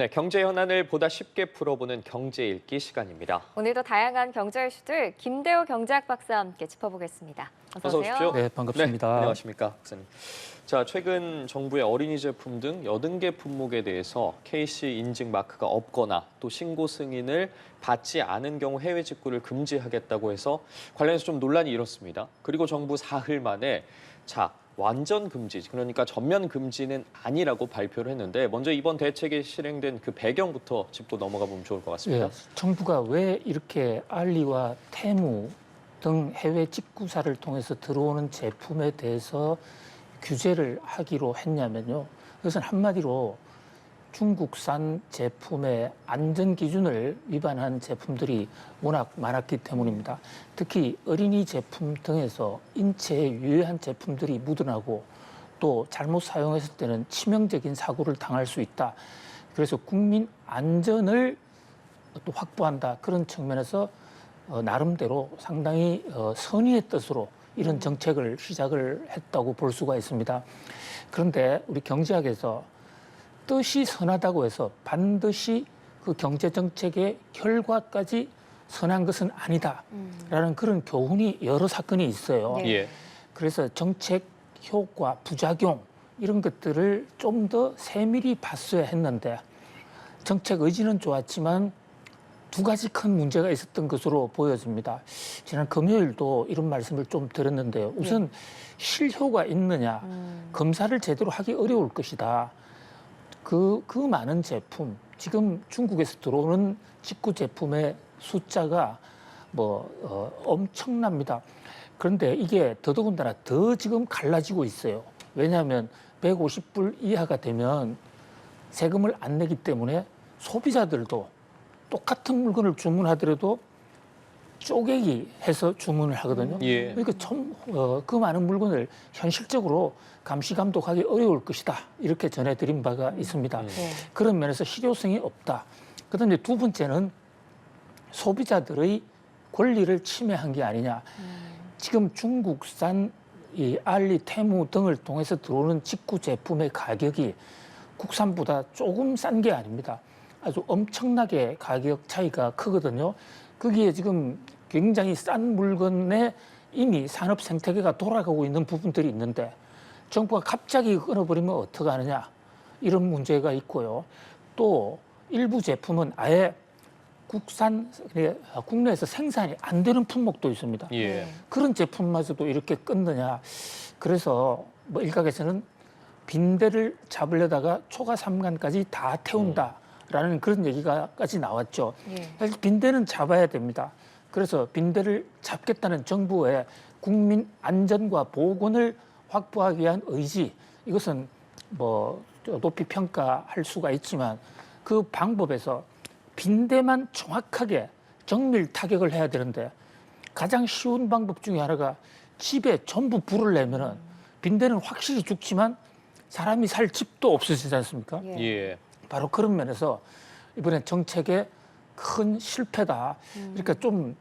네, 경제 현안을 보다 쉽게 풀어보는 경제 읽기 시간입니다. 오늘도 다양한 경제 이슈들 김대호 경제학 박사와 함께 짚어보겠습니다. 어서 오세요. 오십시오. 네, 반갑습니다. 네, 안녕하십니까, 박사님. 자, 최근 정부의 어린이 제품 등 80개 품목에 대해서 KC 인증 마크가 없거나 또 신고 승인을 받지 않은 경우 해외 직구를 금지하겠다고 해서 관련해서 좀 논란이 일었습니다. 그리고 정부 사흘 만에 완전 금지, 그러니까 전면 금지는 아니라고 발표를 했는데 먼저 이번 대책이 실행된 그 배경부터 짚고 넘어가 보면 좋을 것 같습니다. 예, 정부가 왜 이렇게 알리와 테무 등 해외 직구사를 통해서 들어오는 제품에 대해서 규제를 하기로 했냐면요. 그것은 한마디로 중국산 제품의 안전 기준을 위반한 제품들이 워낙 많았기 때문입니다. 특히 어린이 제품 등에서 인체에 유해한 제품들이 묻어나고 또 잘못 사용했을 때는 치명적인 사고를 당할 수 있다. 그래서 국민 안전을 또 확보한다. 그런 측면에서 나름대로 상당히 선의의 뜻으로 이런 정책을 시작을 했다고 볼 수가 있습니다. 그런데 우리 경제학에서 뜻이 선하다고 해서 반드시 그 경제정책의 결과까지 선한 것은 아니다라는 그런 교훈이 여러 사건이 있어요. 네. 예. 그래서 정책 효과, 부작용 이런 것들을 좀 더 세밀히 봤어야 했는데 정책 의지는 좋았지만 두 가지 큰 문제가 있었던 것으로 보여집니다. 지난 금요일도 이런 말씀을 좀 드렸는데요. 우선 실효가 있느냐, 검사를 제대로 하기 어려울 것이다. 그 많은 제품, 지금 중국에서 들어오는 직구 제품의 숫자가 엄청납니다. 그런데 이게 더더군다나 더 지금 갈라지고 있어요. 왜냐하면 150불 이하가 되면 세금을 안 내기 때문에 소비자들도 똑같은 물건을 주문하더라도 쪼개기 해서 주문을 하거든요. 예. 그러니까 그 많은 물건을 현실적으로 감시 감독하기 어려울 것이다. 이렇게 전해드린 바가 있습니다. 네. 그런 면에서 실효성이 없다. 그다음에 두 번째는 소비자들의 권리를 침해한 게 아니냐. 지금 중국산 이 알리, 테무 등을 통해서 들어오는 직구 제품의 가격이 국산보다 조금 싼 게 아닙니다. 아주 엄청나게 가격 차이가 크거든요. 거기에 지금 굉장히 싼 물건에 이미 산업 생태계가 돌아가고 있는 부분들이 있는데 정부가 갑자기 끊어버리면 어떡하느냐 이런 문제가 있고요. 또 일부 제품은 아예 국내에서 생산이 안 되는 품목도 있습니다. 예. 그런 제품마저도 이렇게 끊느냐. 그래서 일각에서는 빈대를 잡으려다가 초가 삼간까지 다 태운다라는 그런 얘기가까지 나왔죠. 사실 빈대는 잡아야 됩니다. 그래서 빈대를 잡겠다는 정부의 국민 안전과 보건을 확보하기 위한 의지, 이것은 높이 평가할 수가 있지만 그 방법에서 빈대만 정확하게 정밀 타격을 해야 되는데 가장 쉬운 방법 중에 하나가 집에 전부 불을 내면은 빈대는 확실히 죽지만 사람이 살 집도 없어지지 않습니까? 예. 바로 그런 면에서 이번에 정책의 큰 실패다. 그러니까 좀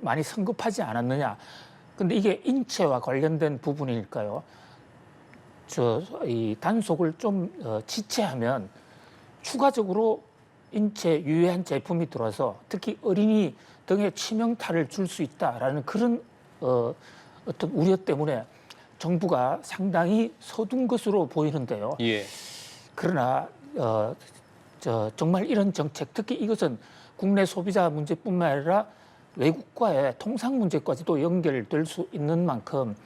많이 성급하지 않았느냐. 근데 이게 인체와 관련된 부분일까요? 이 단속을 좀 지체하면 추가적으로 인체 유해한 제품이 들어와서 특히 어린이 등의 치명타를 줄 수 있다라는 그런 어떤 우려 때문에 정부가 상당히 서둔 것으로 보이는데요. 예. 그러나 정말 이런 정책, 특히 이것은 국내 소비자 문제뿐만 아니라 외국과의 통상 문제까지도 연결될 수 있는 만큼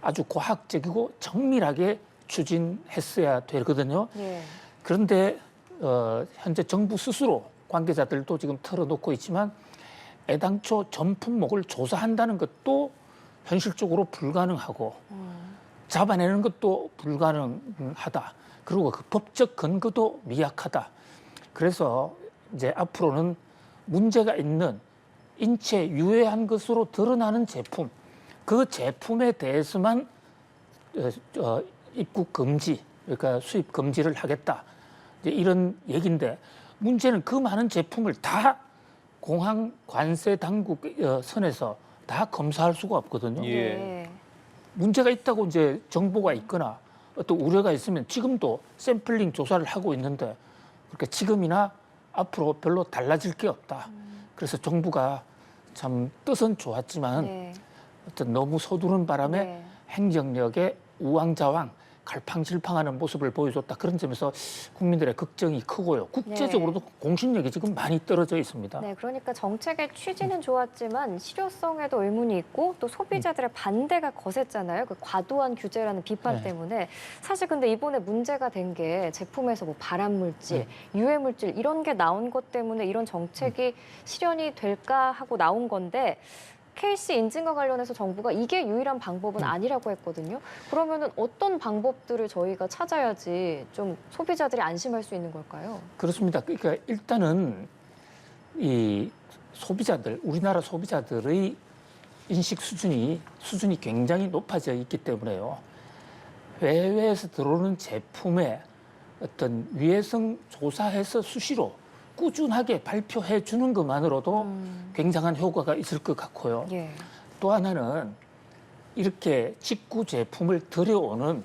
아주 과학적이고 정밀하게 추진했어야 되거든요. 그런데 현재 정부 스스로 관계자들도 지금 털어놓고 있지만 애당초 전 품목을 조사한다는 것도 현실적으로 불가능하고 잡아내는 것도 불가능하다. 그리고 그 법적 근거도 미약하다. 그래서 이제 앞으로는 문제가 있는 인체 유해한 것으로 드러나는 제품, 그 제품에 대해서만 입국 금지, 그러니까 수입 금지를 하겠다. 이제 이런 얘기인데 문제는 그 많은 제품을 다 공항 관세 당국 선에서 다 검사할 수가 없거든요. 예. 문제가 있다고 이제 정보가 있거나 어떤 우려가 있으면 지금도 샘플링 조사를 하고 있는데 그러니까 지금이나 앞으로 별로 달라질 게 없다. 그래서 정부가 참 뜻은 좋았지만 네. 어떤 너무 서두른 바람에 네. 행정력의 우왕좌왕 갈팡질팡하는 모습을 보여줬다. 그런 점에서 국민들의 걱정이 크고요. 국제적으로도 공신력이 지금 많이 떨어져 있습니다. 네, 그러니까 정책의 취지는 좋았지만 실효성에도 의문이 있고 또 소비자들의 반대가 거셌잖아요. 그 과도한 규제라는 비판 네. 때문에. 사실 근데 이번에 문제가 된 게 제품에서 뭐 발암물질, 유해물질 이런 게 나온 것 때문에 이런 정책이 실현이 될까 하고 나온 건데 KC 인증과 관련해서 정부가 이게 유일한 방법은 아니라고 했거든요. 그러면은 어떤 방법들을 저희가 찾아야지 좀 소비자들이 안심할 수 있는 걸까요? 그렇습니다. 그러니까 일단은 이 소비자들, 우리나라 소비자들의 인식 수준이 굉장히 높아져 있기 때문에요. 해외에서 들어오는 제품에 어떤 위해성 조사해서 수시로 꾸준하게 발표해 주는 것만으로도 굉장한 효과가 있을 것 같고요. 예. 또 하나는 이렇게 직구 제품을 들여오는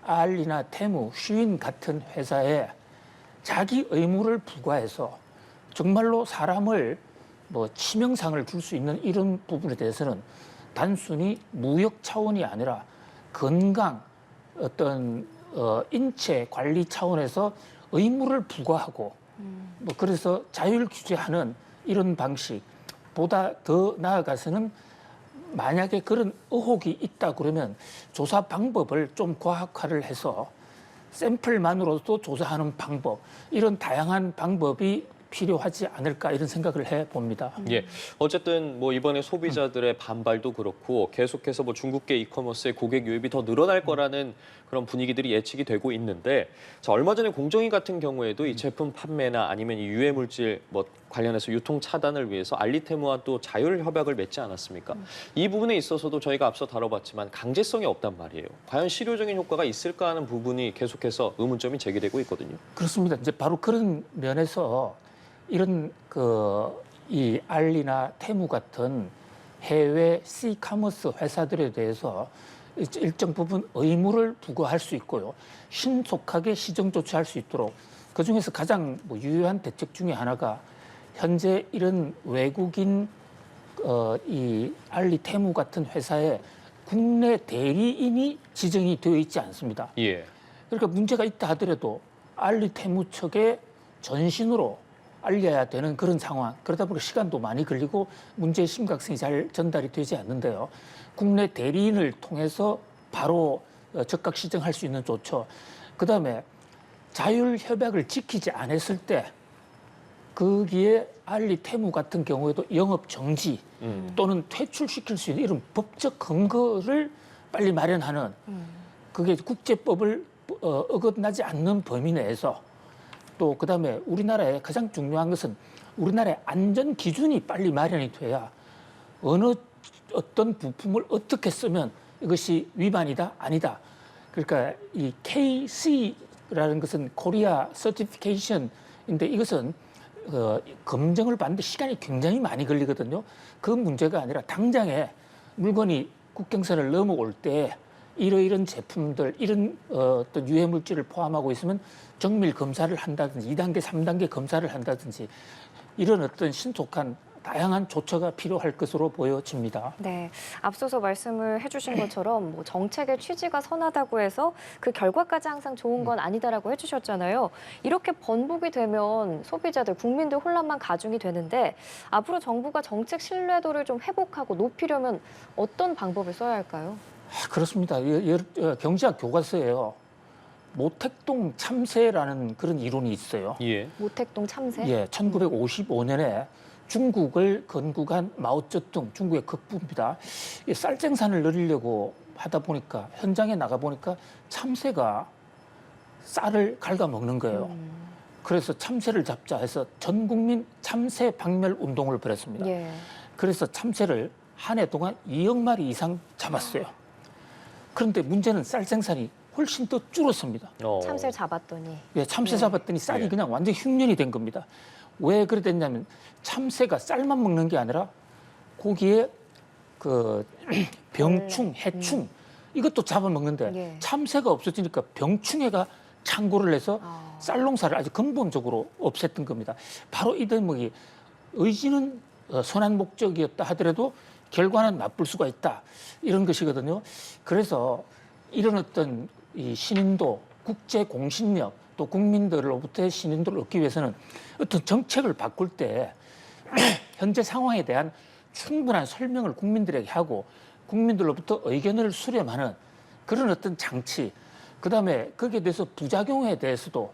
알리나 테무, 쉬인 같은 회사에 자기 의무를 부과해서 정말로 사람을 뭐 치명상을 줄 수 있는 이런 부분에 대해서는 단순히 무역 차원이 아니라 건강, 어떤 인체 관리 차원에서 의무를 부과하고 뭐 그래서 자율 규제하는 이런 방식보다 더 나아가서는 만약에 그런 의혹이 있다 그러면 조사 방법을 좀 과학화를 해서 샘플만으로도 조사하는 방법, 이런 다양한 방법이 필요하지 않을까 이런 생각을 해봅니다. 예, 어쨌든 뭐 이번에 소비자들의 반발도 그렇고 계속해서 뭐 중국계 이커머스의 고객 유입이 더 늘어날 거라는 그런 분위기들이 예측이 되고 있는데, 자, 얼마 전에 공정위 같은 경우에도 이 제품 판매나 아니면 이 유해 물질 뭐 관련해서 유통 차단을 위해서 알리테무와 또 자율 협약을 맺지 않았습니까? 이 부분에 있어서도 저희가 앞서 다뤄봤지만 강제성이 없단 말이에요. 과연 실효적인 효과가 있을까 하는 부분이 계속해서 의문점이 제기되고 있거든요. 그렇습니다. 이제 바로 그런 면에서 이런 이 알리나 테무 같은 해외 C커머스 회사들에 대해서 일정 부분 의무를 부과할 수 있고요. 신속하게 시정 조치할 수 있도록 그중에서 가장 뭐 유효한 대책 중에 하나가 현재 이런 외국인 이 알리 테무 같은 회사에 국내 대리인이 지정이 되어 있지 않습니다. 예. 그러니까 문제가 있다 하더라도 알리 테무 측에 전신으로 알려야 되는 그런 상황. 그러다 보니까 시간도 많이 걸리고 문제의 심각성이 잘 전달이 되지 않는데요. 국내 대리인을 통해서 바로 즉각 시정할 수 있는 조처. 그다음에 자율 협약을 지키지 않았을 때 거기에 알리 테무 같은 경우에도 영업 정지 또는 퇴출시킬 수 있는 이런 법적 근거를 빨리 마련하는 그게 국제법을 어긋나지 않는 범위 내에서 또 그다음에 우리나라의 가장 중요한 것은 우리나라의 안전 기준이 빨리 마련이 돼야 어떤 부품을 어떻게 쓰면 이것이 위반이다 아니다. 그러니까 이 KC라는 것은 코리아 서티피케이션인데 이것은 검증을 받는데 시간이 굉장히 많이 걸리거든요. 그 문제가 아니라 당장에 물건이 국경선을 넘어올 때 이런 제품들, 이런 어떤 유해 물질을 포함하고 있으면 정밀 검사를 한다든지 2단계, 3단계 검사를 한다든지 이런 어떤 신속한 다양한 조처가 필요할 것으로 보여집니다. 네, 앞서서 말씀을 해주신 것처럼 뭐 정책의 취지가 선하다고 해서 그 결과까지 항상 좋은 건 아니다라고 해주셨잖아요. 이렇게 번복이 되면 소비자들, 국민들 혼란만 가중이 되는데 앞으로 정부가 정책 신뢰도를 좀 회복하고 높이려면 어떤 방법을 써야 할까요? 그렇습니다. 경제학 교과서에요. 모택동 참새라는 그런 이론이 있어요. 예. 모택동 참새? 예, 1955년에 중국을 건국한 마오쩌둥, 중국의 극부입니다. 쌀 생산을 늘리려고 하다 보니까 현장에 나가 보니까 참새가 쌀을 갉아먹는 거예요. 그래서 참새를 잡자 해서 전 국민 참새 박멸 운동을 벌였습니다. 예. 그래서 참새를 한 해 동안 2억 마리 이상 잡았어요. 그런데 문제는 쌀 생산이 훨씬 더 줄었습니다. 참새를 잡았더니. 예, 참새 네. 잡았더니 쌀이 예. 그냥 완전히 흉년이 된 겁니다. 왜 그래 됐냐면 참새가 쌀만 먹는 게 아니라 거기에 그 병충, 해충 이것도 잡아먹는데 예. 참새가 없어지니까 병충해가 창궐을 해서 쌀농사를 아주 근본적으로 없앴던 겁니다. 바로 이 대목이 의지는 선한 목적이었다 하더라도 결과는 나쁠 수가 있다. 이런 것이거든요. 그래서 이런 어떤 이 신인도, 국제 공신력, 또 국민들로부터의 신인도를 얻기 위해서는 어떤 정책을 바꿀 때 현재 상황에 대한 충분한 설명을 국민들에게 하고 국민들로부터 의견을 수렴하는 그런 어떤 장치, 그다음에 거기에 대해서 부작용에 대해서도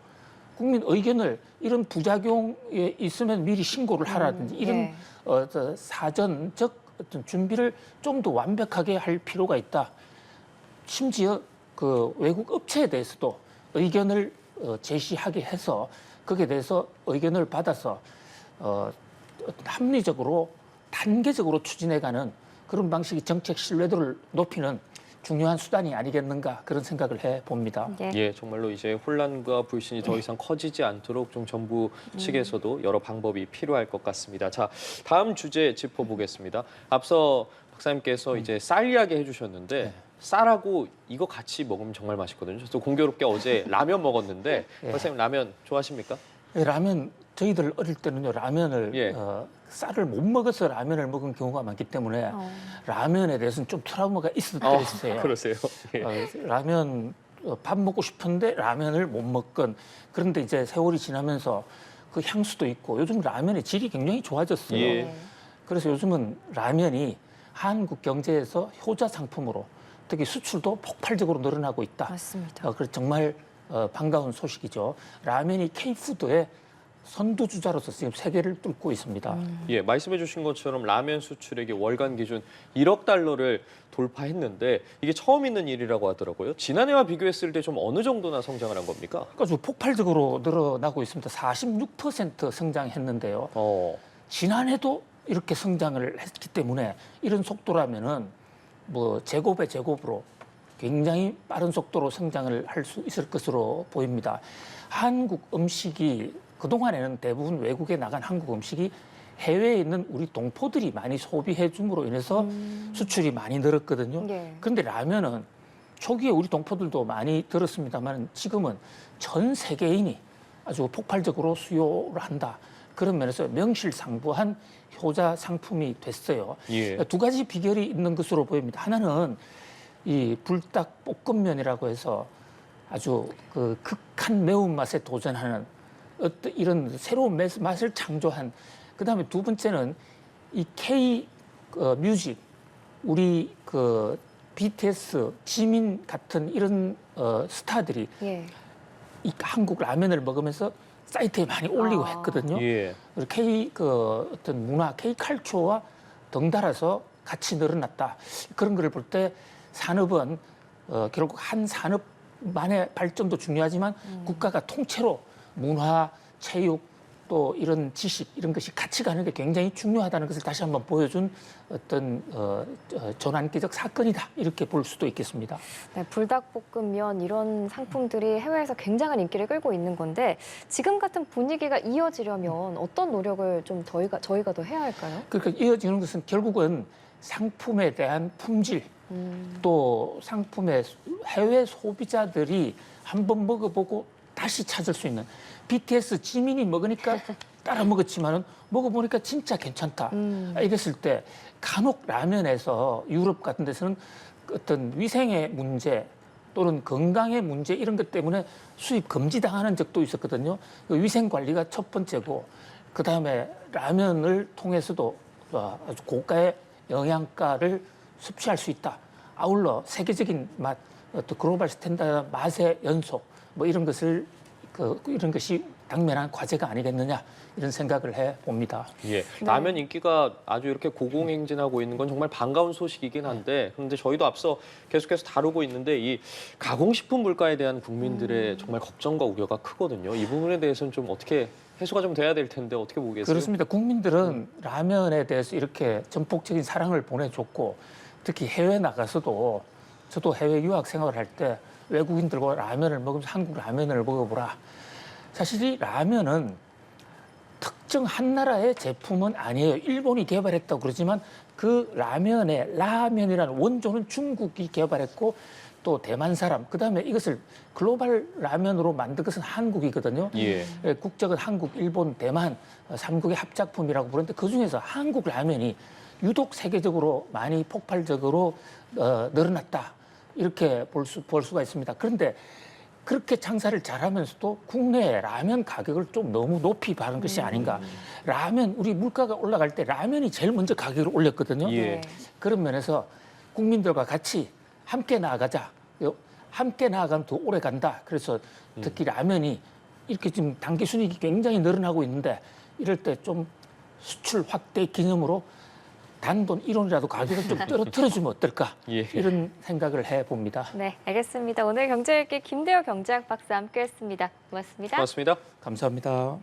국민 의견을 이런 부작용에 있으면 미리 신고를 하라든지 이런 예. 사전적 어떤 준비를 좀 더 완벽하게 할 필요가 있다. 심지어 그 외국 업체에 대해서도 의견을 제시하게 해서 거기에 대해서 의견을 받아서 합리적으로 단계적으로 추진해가는 그런 방식이 정책 신뢰도를 높이는 중요한 수단이 아니겠는가 그런 생각을 해봅니다. 예. 예, 정말로 이제 혼란과 불신이 더 이상 커지지 않도록 좀 정부 측에서도 여러 방법이 필요할 것 같습니다. 자, 다음 주제 짚어보겠습니다. 앞서 박사님께서 이제 쌀 이야기 해주셨는데 쌀하고 이거 같이 먹으면 정말 맛있거든요. 저도 공교롭게 어제 라면 먹었는데 박사님 라면 좋아하십니까? 라면 저희들 어릴 때는요 라면을 예. 쌀을 못 먹어서 라면을 먹은 경우가 많기 때문에 라면에 대해서는 좀 트라우마가 있을 때가 있어요. 그러세요? 예. 라면 밥 먹고 싶은데 라면을 못 먹건 그런데 이제 세월이 지나면서 그 향수도 있고 요즘 라면의 질이 굉장히 좋아졌어요. 예. 그래서 요즘은 라면이 한국 경제에서 효자 상품으로 특히 수출도 폭발적으로 늘어나고 있다. 맞습니다. 그래서 정말 반가운 소식이죠. 라면이 K푸드의 선두주자로서 지금 세계를 뚫고 있습니다. 예, 말씀해주신 것처럼 라면 수출액이 월간 기준 1억 달러를 돌파했는데 이게 처음 있는 일이라고 하더라고요. 지난해와 비교했을 때 좀 어느 정도나 성장을 한 겁니까? 아주 폭발적으로 늘어나고 있습니다. 46% 성장했는데요. 지난해도 이렇게 성장을 했기 때문에 이런 속도라면은 뭐 제곱의 제곱으로 굉장히 빠른 속도로 성장을 할 수 있을 것으로 보입니다. 한국 음식이 그동안에는 대부분 외국에 나간 한국 음식이 해외에 있는 우리 동포들이 많이 소비해 줌으로 인해서 수출이 많이 늘었거든요. 예. 그런데 라면은 초기에 우리 동포들도 많이 들었습니다만 지금은 전 세계인이 아주 폭발적으로 수요를 한다. 그런 면에서 명실상부한 효자 상품이 됐어요. 예. 두 가지 비결이 있는 것으로 보입니다. 하나는 이 불닭 볶음면이라고 해서 아주 그 극한 매운맛에 도전하는 어떤 이런 새로운 맛을 창조한 그다음에 두 번째는 이 K 뮤직 우리 그 BTS, 지민 같은 이런 스타들이 예. 이 한국 라면을 먹으면서 사이트에 많이 올리고 아. 했거든요. 예. 그리고 K 그 어떤 문화, K 칼초와 덩달아서 같이 늘어났다. 그런 거를 볼 때 산업은 결국 한 산업만의 발전도 중요하지만 국가가 통째로 문화, 체육 또 이런 지식 이런 것이 같이 가는 게 굉장히 중요하다는 것을 다시 한번 보여준 어떤 전환기적 사건이다 이렇게 볼 수도 있겠습니다. 네, 불닭볶음면 이런 상품들이 해외에서 굉장한 인기를 끌고 있는 건데 지금 같은 분위기가 이어지려면 어떤 노력을 좀 저희가 더 해야 할까요? 그러니까 이어지는 것은 결국은 상품에 대한 품질 또 상품의 해외 소비자들이 한번 먹어보고 다시 찾을 수 있는 BTS 지민이 먹으니까 따라 먹었지만은 먹어보니까 진짜 괜찮다. 이랬을 때 간혹 라면에서 유럽 같은 데서는 어떤 위생의 문제 또는 건강의 문제 이런 것 때문에 수입 금지당하는 적도 있었거든요. 그 위생 관리가 첫 번째고 그 다음에 라면을 통해서도 아주 고가의 영양가를 섭취할 수 있다. 아울러 세계적인 맛, 또 글로벌 스탠다드 맛의 연속 뭐 이런 것을 이런 것이 당면한 과제가 아니겠느냐 이런 생각을 해 봅니다. 예, 라면 인기가 아주 이렇게 고공행진하고 있는 건 정말 반가운 소식이긴 한데 그런데 저희도 앞서 계속해서 다루고 있는데 이 가공식품 물가에 대한 국민들의 정말 걱정과 우려가 크거든요. 이 부분에 대해서는 좀 어떻게 해소가 좀 돼야 될 텐데 어떻게 보겠어요? 그렇습니다. 국민들은 라면에 대해서 이렇게 전폭적인 사랑을 보내줬고 특히 해외 나가서도 저도 해외 유학 생활을 할 때 외국인들과 라면을 먹으면서 한국 라면을 먹어보라. 사실 이 라면은 특정 한 나라의 제품은 아니에요. 일본이 개발했다고 그러지만 그 라면의 라면이라는 원조는 중국이 개발했고 또 대만 사람, 그다음에 이것을 글로벌 라면으로 만든 것은 한국이거든요. 예. 국적은 한국, 일본, 대만 3국의 합작품이라고 부르는데 그중에서 한국 라면이 유독 세계적으로 많이 폭발적으로 늘어났다. 이렇게 볼 수가 있습니다. 그런데 그렇게 장사를 잘하면서도 국내 라면 가격을 좀 너무 높이 바른 것이 아닌가. 라면, 우리 물가가 올라갈 때 라면이 제일 먼저 가격을 올렸거든요. 예. 네. 그런 면에서 국민들과 같이 함께 나아가자. 함께 나아가면 더 오래 간다. 그래서 특히 라면이 이렇게 지금 단기 순이익이 굉장히 늘어나고 있는데 이럴 때 좀 수출 확대 기념으로 단돈 1원이라도 가격을 좀 떨어뜨려주면 어떨까? 예. 이런 생각을 해봅니다. 네, 알겠습니다. 오늘 경제일기 김대호 경제학 박사 함께했습니다. 고맙습니다. 고맙습니다. 감사합니다.